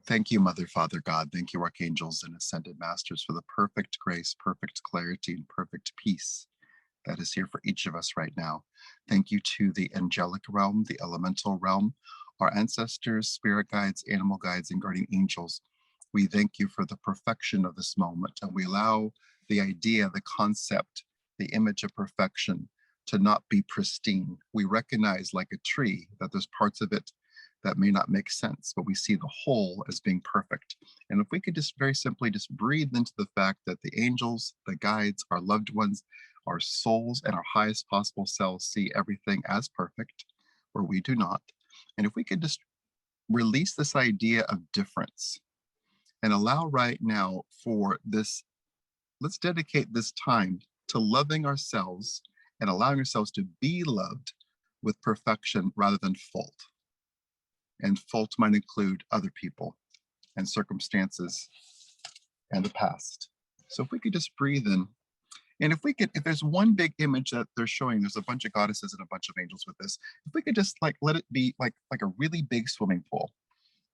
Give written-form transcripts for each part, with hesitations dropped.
Thank you, Mother, Father, God. Thank you, archangels and ascended masters, for the perfect grace, perfect clarity, and perfect peace that is here for each of us right now. Thank you to the angelic realm, the elemental realm, our ancestors, spirit guides, animal guides, and guardian angels. We thank you for the perfection of this moment, and we allow the idea, the concept, the image of perfection to not be pristine. We recognize, like a tree, that there's parts of it that may not make sense, but we see the whole as being perfect. And if we could just very simply just breathe into the fact that the angels, the guides, our loved ones, our souls, and our highest possible selves see everything as perfect, where we do not. And if we could just release this idea of difference and allow right now for this, let's dedicate this time to loving ourselves and allowing ourselves to be loved with perfection rather than fault. And fault might include other people and circumstances and the past. So if we could just breathe in, and if there's one big image that they're showing, there's a bunch of goddesses and a bunch of angels with this. If we could just like let it be like a really big swimming pool,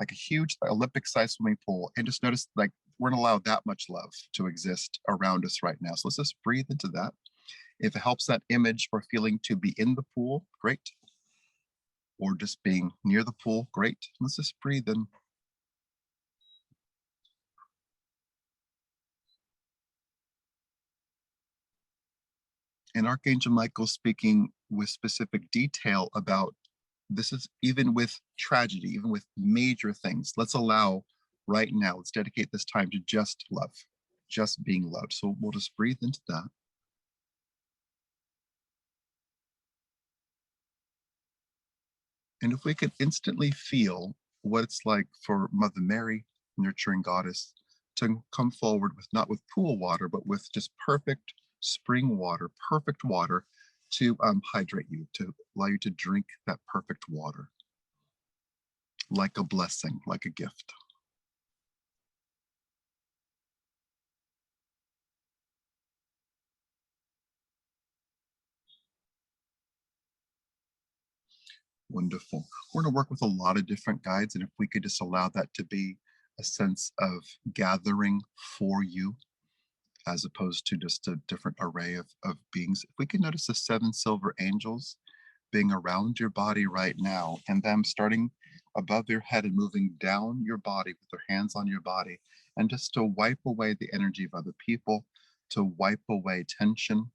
like a huge Olympic-sized swimming pool, and just notice like we're gonna allow that much love to exist around us right now. So let's just breathe into that. If it helps that image or feeling to be in the pool, great. Or just being near the pool, great. Let's just breathe in. And Archangel Michael speaking with specific detail about this is even with tragedy, even with major things. Let's allow right now, let's dedicate this time to just love, just being loved. So we'll just breathe into that. And if we could instantly feel what it's like for Mother Mary, nurturing goddess, to come forward with not with pool water, but with just perfect spring water, perfect water to hydrate you, to allow you to drink that perfect water like a blessing, like a gift. Wonderful. We're going to work with a lot of different guides, and if we could just allow that to be a sense of gathering for you, as opposed to just a different array of beings. If we can notice the seven silver angels being around your body right now, and them starting above your head and moving down your body with their hands on your body, and just to wipe away the energy of other people, to wipe away tension,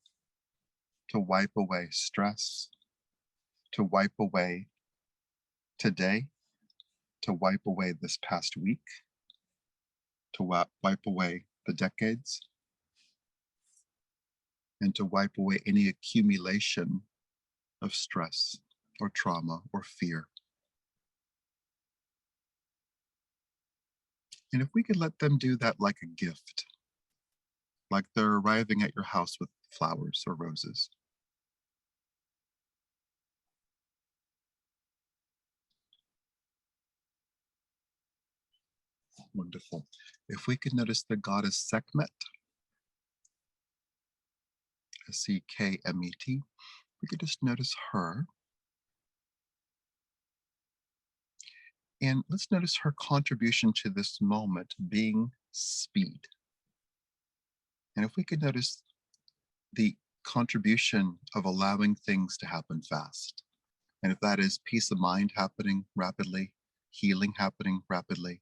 to wipe away stress, to wipe away today, to wipe away this past week, to wipe away the decades, and to wipe away any accumulation of stress or trauma or fear. And if we could let them do that like a gift, like they're arriving at your house with flowers or roses. Wonderful. If we could notice the goddess Sekhmet, Skmet, we could just notice her. And let's notice her contribution to this moment being speed. And if we could notice the contribution of allowing things to happen fast, and if that is peace of mind happening rapidly, healing happening rapidly,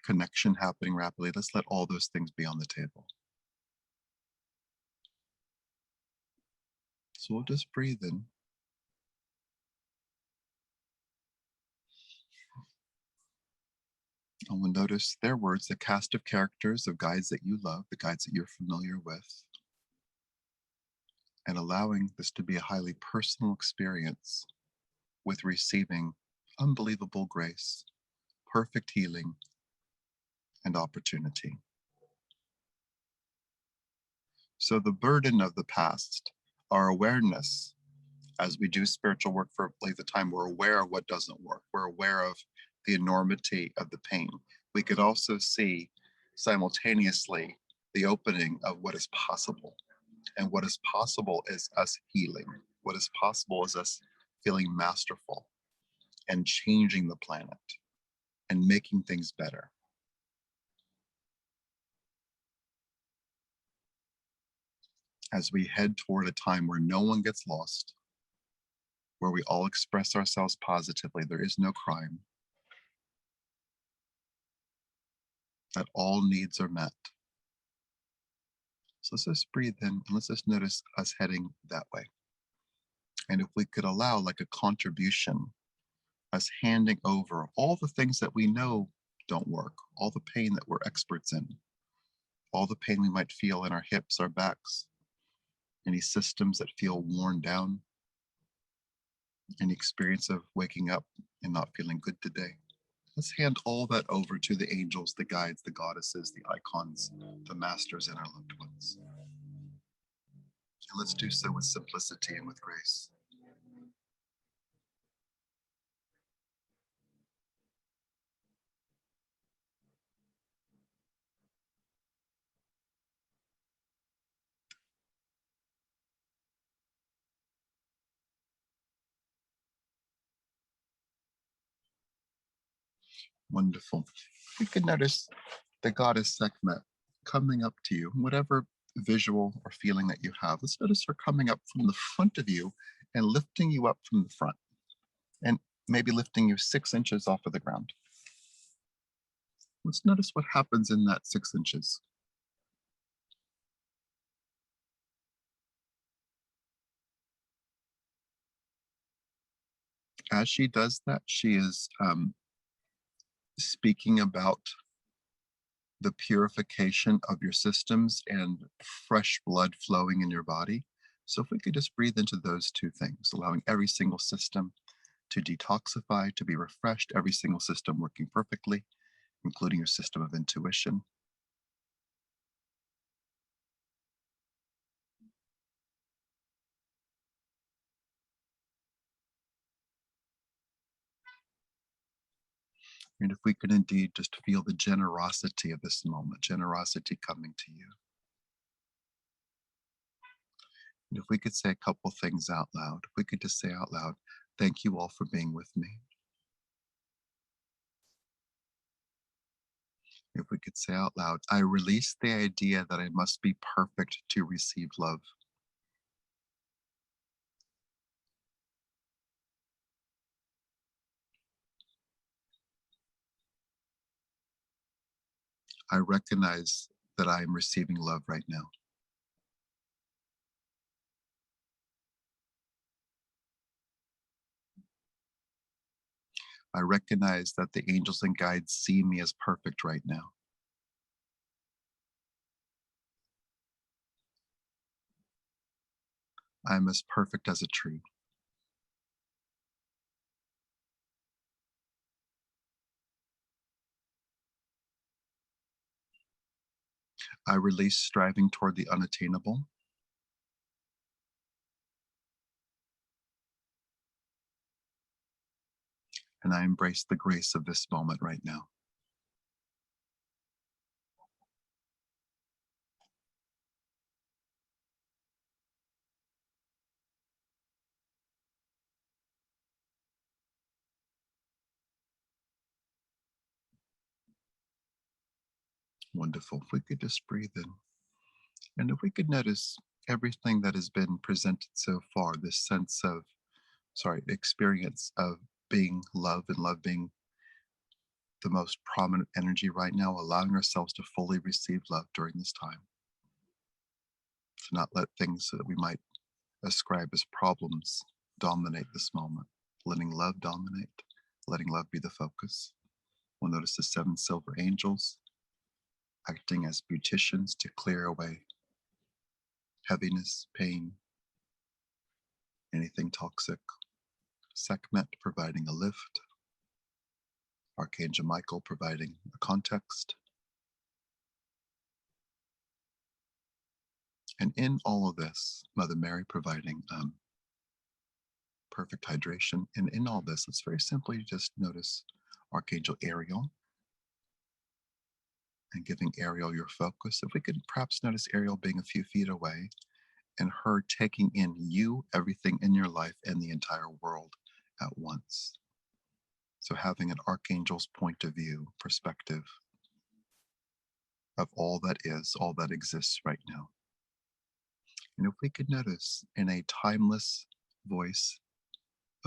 connection happening rapidly, let's let all those things be on the table. So we'll just breathe in. And we'll notice their words, the cast of characters of guides that you love, the guides that you're familiar with, and allowing this to be a highly personal experience with receiving unbelievable grace, perfect healing, and opportunity. So the burden of the past, our awareness, as we do spiritual work for like the time, we're aware of what doesn't work. We're aware of the enormity of the pain. We could also see simultaneously the opening of what is possible. And what is possible is us healing. What is possible is us feeling masterful and changing the planet and making things better. As we head toward a time where no one gets lost, where we all express ourselves positively, there is no crime, that all needs are met. So let's just breathe in and let's just notice us heading that way. And if we could allow, like a contribution, us handing over all the things that we know don't work, all the pain that we're experts in, all the pain we might feel in our hips, our backs, any systems that feel worn down, any experience of waking up and not feeling good today. Let's hand all that over to the angels, the guides, the goddesses, the icons, the masters, and our loved ones. And let's do so with simplicity and with grace. Wonderful. You can notice the goddess Sekhmet coming up to you, whatever visual or feeling that you have. Let's notice her coming up from the front of you and lifting you up from the front, and maybe lifting you 6 inches off of the ground. Let's notice what happens in that 6 inches. As she does that, she is speaking about the purification of your systems and fresh blood flowing in your body. So if we could just breathe into those two things, allowing every single system to detoxify, to be refreshed, every single system working perfectly, including your system of intuition. And if we could indeed just feel the generosity of this moment, generosity coming to you. And if we could say a couple things out loud, if we could just say out loud, thank you all for being with me. If we could say out loud, I release the idea that I must be perfect to receive love. I recognize that I am receiving love right now. I recognize that the angels and guides see me as perfect right now. I am as perfect as a tree. I release striving toward the unattainable. And I embrace the grace of this moment right now. Wonderful. If we could just breathe in. And if we could notice everything that has been presented so far, this sense of, experience of being love and love being the most prominent energy right now, allowing ourselves to fully receive love during this time, to not let things that we might ascribe as problems dominate this moment, letting love dominate, letting love be the focus. We'll notice the 7 silver angels acting as beauticians to clear away heaviness, pain, anything toxic. Sekhmet providing a lift, Archangel Michael providing a context. And in all of this, Mother Mary providing perfect hydration. And in all this, let's very simply just notice Archangel Ariel and giving Ariel your focus. If we could perhaps notice Ariel being a few feet away and her taking in you, everything in your life, and the entire world at once. So having an archangel's point of view, perspective of all that is, all that exists right now. And if we could notice in a timeless voice,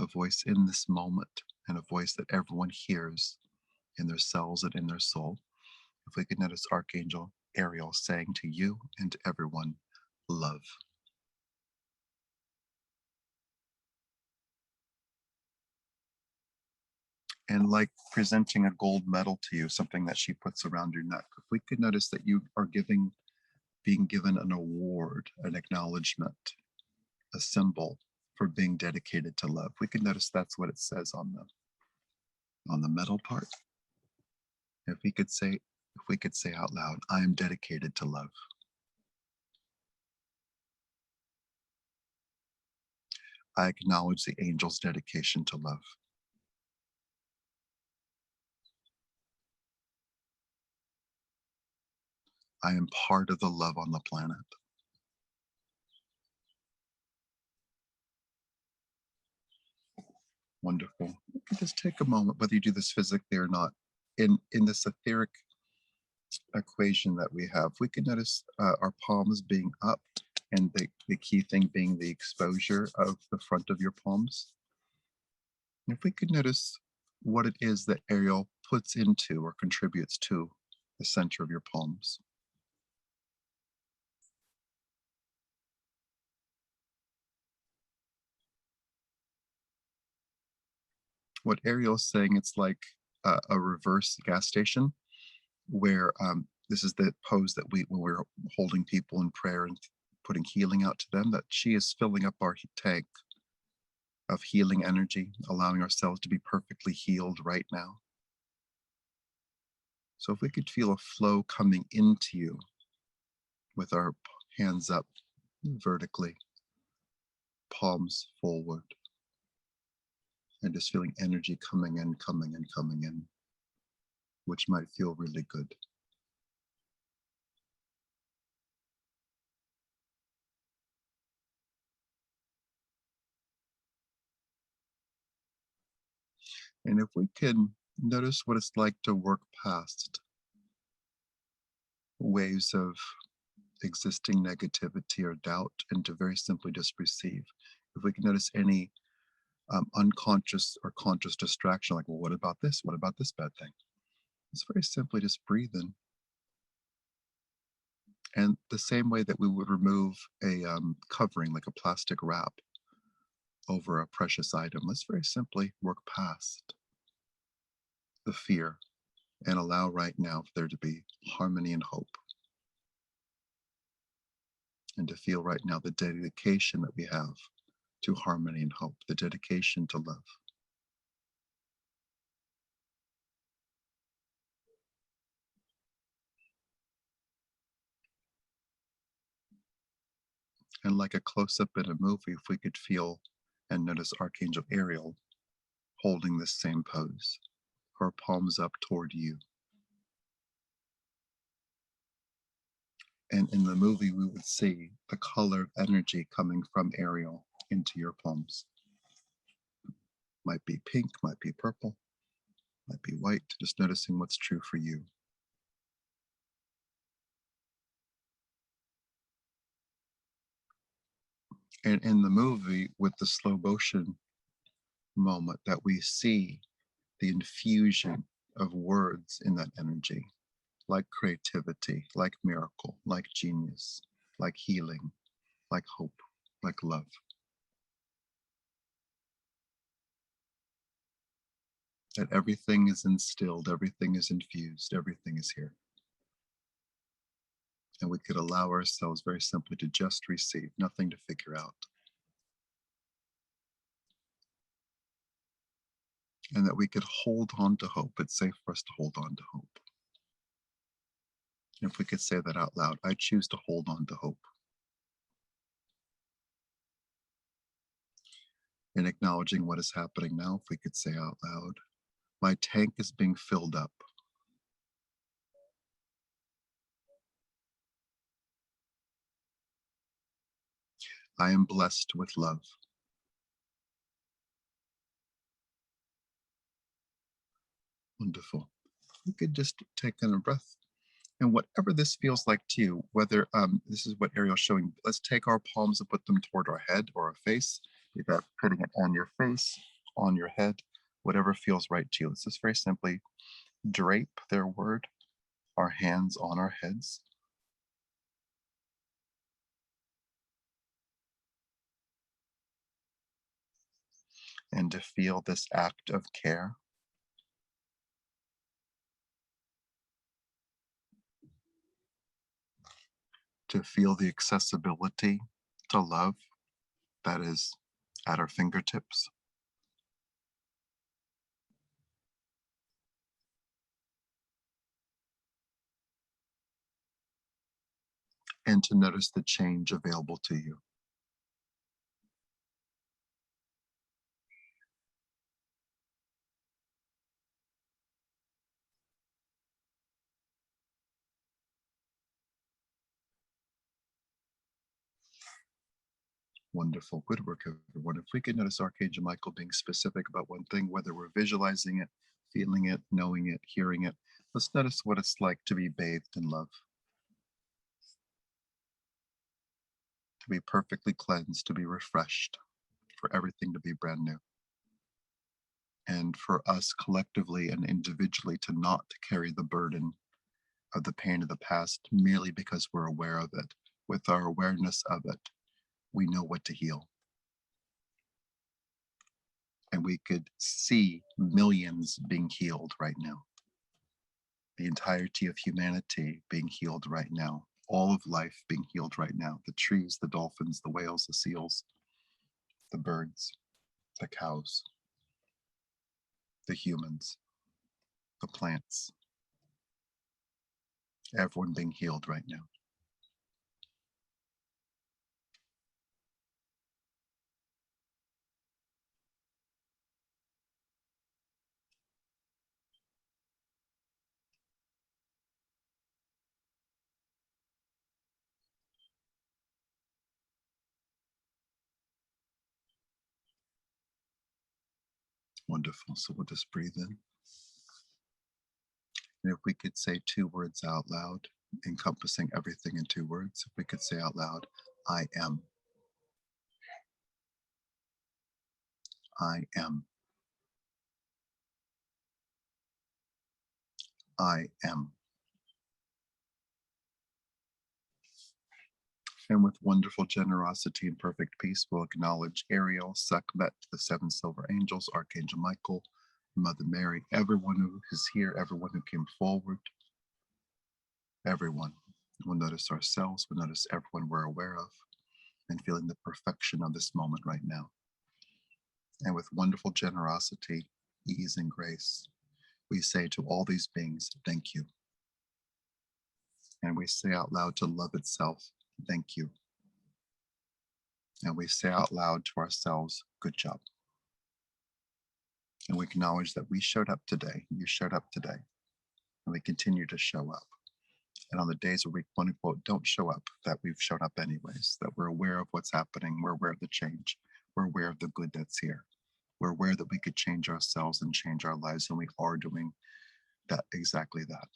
a voice in this moment, and a voice that everyone hears in their cells and in their soul, if we could notice Archangel Ariel saying to you and to everyone, love. And like presenting a gold medal to you, something that she puts around your neck, if we could notice that you are being given an award, an acknowledgement, a symbol for being dedicated to love. We could notice that's what it says on the medal part. If we could say out loud, I am dedicated to love. I acknowledge the angel's dedication to love. I am part of the love on the planet. Wonderful. You can just take a moment, whether you do this physically or not, in this etheric equation that we have, we can notice our palms being up, and the key thing being the exposure of the front of your palms. And if we could notice what it is that Ariel puts into or contributes to the center of your palms. What Ariel is saying, it's like a reverse gas station where this is the pose that when we're holding people in prayer and putting healing out to them, that she is filling up our tank of healing energy, allowing ourselves to be perfectly healed right now. So if we could feel a flow coming into you with our hands up vertically, palms forward, and just feeling energy coming in, coming in, coming in, which might feel really good. And if we can notice what it's like to work past waves of existing negativity or doubt and to very simply just receive. If we can notice any unconscious or conscious distraction, like, well, what about this? What about this bad thing? It's very simply just breathe in. And the same way that we would remove a covering, like a plastic wrap, over a precious item, let's very simply work past the fear and allow right now for there to be harmony and hope. And to feel right now the dedication that we have to harmony and hope, the dedication to love. And like a close up in a movie, if we could feel and notice Archangel Ariel holding this same pose, her palms up toward you. And in the movie, we would see the color of energy coming from Ariel into your palms. Might be pink, might be purple, might be white, just noticing what's true for you. And in the movie, with the slow motion moment, that we see the infusion of words in that energy, like creativity, like miracle, like genius, like healing, like hope, like love. That everything is instilled, everything is infused, everything is here. And we could allow ourselves very simply to just receive, nothing to figure out. And that we could hold on to hope. It's safe for us to hold on to hope. And if we could say that out loud, I choose to hold on to hope. And acknowledging what is happening now, if we could say out loud, my tank is being filled up. I am blessed with love. Wonderful. You could just take in a breath. And whatever this feels like to you, whether this is what Ariel's showing, let's take our palms and put them toward our head or our face. Be that putting it on your face, on your head, whatever feels right to you. Let's just very simply drape their word, our hands on our heads. And to feel this act of care. To feel the accessibility to love that is at our fingertips. And to notice the change available to you. Wonderful. Good work, everyone. If we could notice Archangel Michael being specific about one thing, whether we're visualizing it, feeling it, knowing it, hearing it, let's notice what it's like to be bathed in love, to be perfectly cleansed, to be refreshed, for everything to be brand new. And for us collectively and individually to not carry the burden of the pain of the past merely because we're aware of it. With our awareness of it, we know what to heal. And we could see millions being healed right now. The entirety of humanity being healed right now. All of life being healed right now. The trees, the dolphins, the whales, the seals, the birds, the cows, the humans, the plants. Everyone being healed right now. Wonderful. So we'll just breathe in. And if we could say 2 words out loud, encompassing everything in 2 words, if we could say out loud, I am. I am. I am. And with wonderful generosity and perfect peace, we'll acknowledge Ariel, Sekhmet, the 7 silver angels, Archangel Michael, Mother Mary, everyone who is here, everyone who came forward, everyone. We'll notice ourselves, we'll notice everyone we're aware of, and feeling the perfection of this moment right now. And with wonderful generosity, ease, and grace, we say to all these beings, thank you. And we say out loud to love itself, thank you. And we say out loud to ourselves, good job. And we acknowledge that we showed up today, you showed up today, and we continue to show up. And on the days where we quote unquote don't show up, that we've shown up anyways, that we're aware of what's happening, we're aware of the change, we're aware of the good that's here. We're aware that we could change ourselves and change our lives, and we are doing that, exactly that.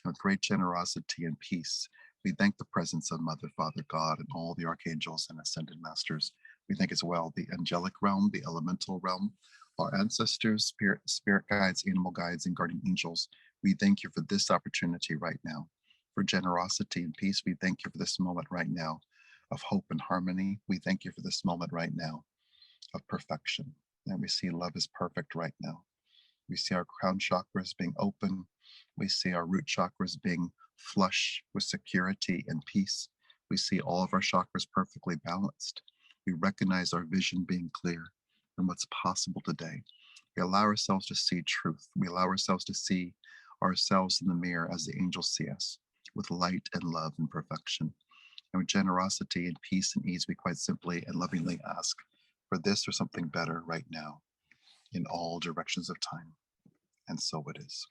With great generosity and peace, we thank the presence of Mother, Father, God, and all the archangels and ascended masters. We thank as well the angelic realm, the elemental realm, our ancestors, spirit guides, animal guides, and guardian angels. We thank you for this opportunity right now, for generosity and peace. We thank you for this moment right now of hope and harmony. We thank you for this moment right now of perfection. And we see love is perfect right now. We see our crown chakras being open. We see our root chakras being flush with security and peace. We see all of our chakras perfectly balanced. We recognize our vision being clear and what's possible today. We allow ourselves to see truth. We allow ourselves to see ourselves in the mirror as the angels see us, with light and love and perfection. And with generosity and peace and ease, we quite simply and lovingly ask for this or something better right now in all directions of time. And so it is.